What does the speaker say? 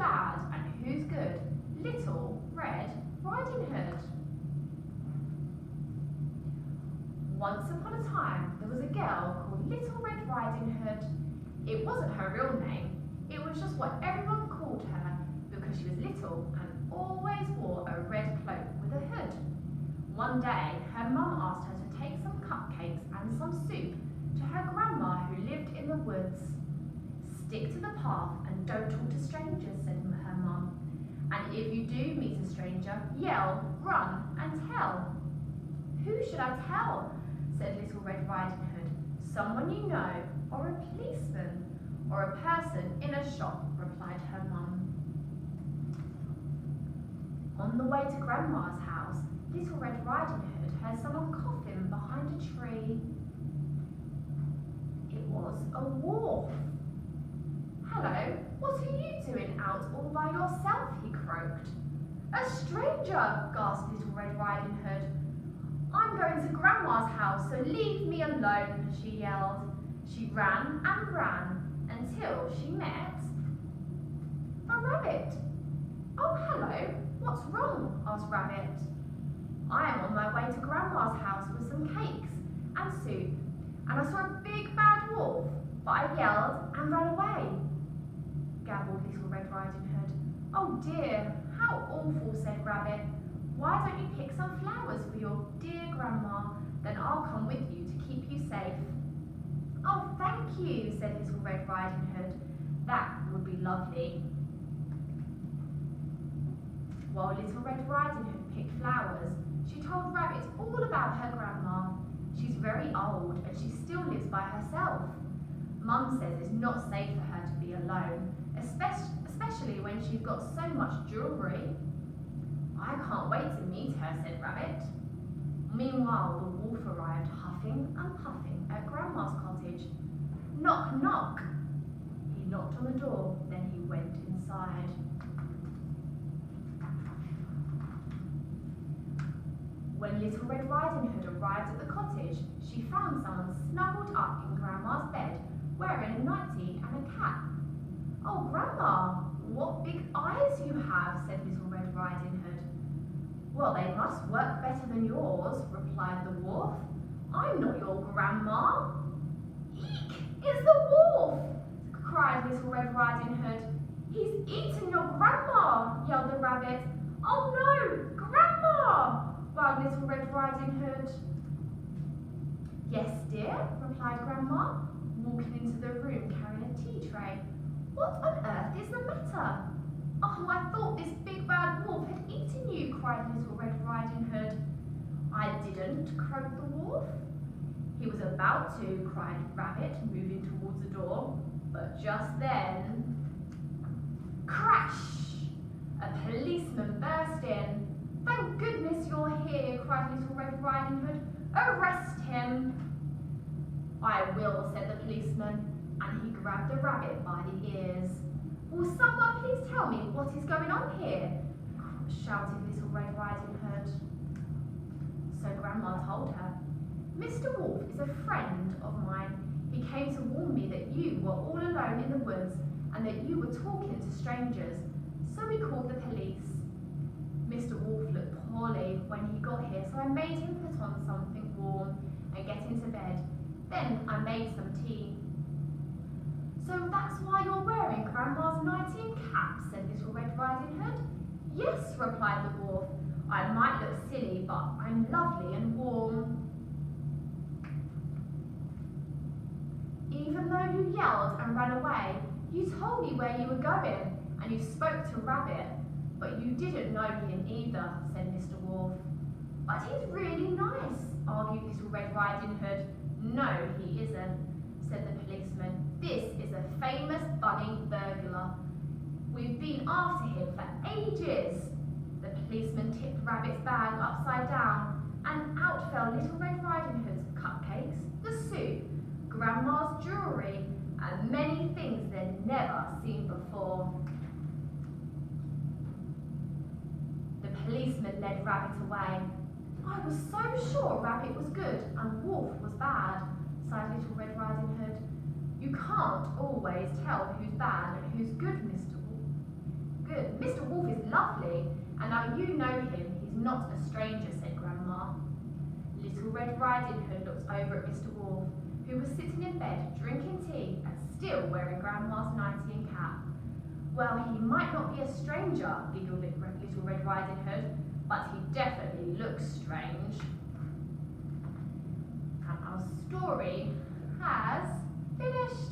bad and who's good? Little Red Riding Hood. Once upon a time, there was a girl called Little Red Riding Hood. It wasn't her real name, it was just what everyone called her because she was little and always wore a red cloak with a hood. One day, her mum asked her to take some cupcakes and some soup to her grandma who lived in the woods. Stick to the path and don't talk to strangers, said her mum. And if you do meet a stranger, yell, run and tell. Who should I tell? Said Little Red Riding Hood. Someone you know, or a policeman, or a person in a shop, replied her mum. On the way to Grandma's house, Little Red Riding Hood heard someone coughing behind a tree. It was a wolf. Hello, what are you doing out all by yourself? He croaked. A stranger, gasped Little Red Riding Hood. I'm going to Grandma's house, so leave me alone, she yelled. She ran and ran until she met a rabbit. Oh, hello, what's wrong? Asked Rabbit. I am on my way to Grandma's house with some cakes and soup, and I saw a big bad wolf, but I yelled and ran away, gabbled Little Red Riding Hood. Oh dear, how awful, said Rabbit. Why don't you pick some flowers for your dear grandma? Then I'll come with you to keep you safe. Oh, thank you, said Little Red Riding Hood. That would be lovely. While Little Red Riding Hood picked flowers, she told Rabbit all about her grandma. She's very old and she still lives by herself. Mum says it's not safe for her to be alone, especially when she's got so much jewellery. I can't wait to meet her, said Rabbit. Meanwhile, the wolf arrived huffing and puffing at Grandma's cottage. Knock, knock. He knocked on the door, then he went inside. When Little Red Riding Hood arrived at the cottage, she found someone snuggled up in Grandma's bed, wearing a nightie and a cap. Oh, Grandma, what big eyes you have, said Little Red Riding Hood. Well, they must work better than yours, replied the wolf. I'm not your grandma. Eek! It's the wolf! Cried Little Red Riding Hood. He's eaten your grandma, yelled the rabbit. Oh no, Grandma! Cried Little Red Riding Hood. Yes, dear, replied Grandma, walking into the room carrying a tea tray. What on earth is the matter? Oh, I thought this big bad wolf had eaten you, cried Little Red Riding Hood. I didn't, croaked the wolf. He was about to, cried Rabbit, moving towards the door. But just then, crash! A policeman burst in. Thank goodness you're here, cried Little Red Riding Hood. Arrest him! I will, said the policeman, and he grabbed the rabbit by the ears. Will someone please tell me what is going on here? Shouted Little Red Riding Hood. So Grandma told her, Mr. Wolf is a friend of mine. He came to warn me that you were all alone in the woods and that you were talking to strangers, so we called the police. Mr. Wolf looked poorly when he got here, so I made him put on something warm and get into bed. Then I made some tea. So that's why you're wearing Grandma's nightie and cap, said Little Red Riding Hood. Yes, replied the wolf. I might look silly, but I'm lovely and warm. Even though you yelled and ran away, you told me where you were going, and you spoke to Rabbit, but you didn't know him either, said Mr. Wolf. But he's really nice, argued Little Red Riding Hood. No, he isn't, said the policeman. This is a famous bunny burglar. We've been after him for ages. The policeman tipped Rabbit's bag upside down, and out fell Little Red Riding Hood's cupcakes, the soup, Grandma's jewellery, and many things they'd never seen before. The policeman led Rabbit away. I was so sure Rabbit was good and Wolf was bad, sighed Little Red Riding Hood. You can't always tell who's bad and who's good, Mr. Wolf. And now you know him, he's not a stranger, said Grandma. Little Red Riding Hood looked over at Mr. Wolf, who was sitting in bed, drinking tea, and still wearing Grandma's nightie and cap. Well, he might not be a stranger, giggled Little Red Riding Hood, but he definitely looks strange. And our story has finished.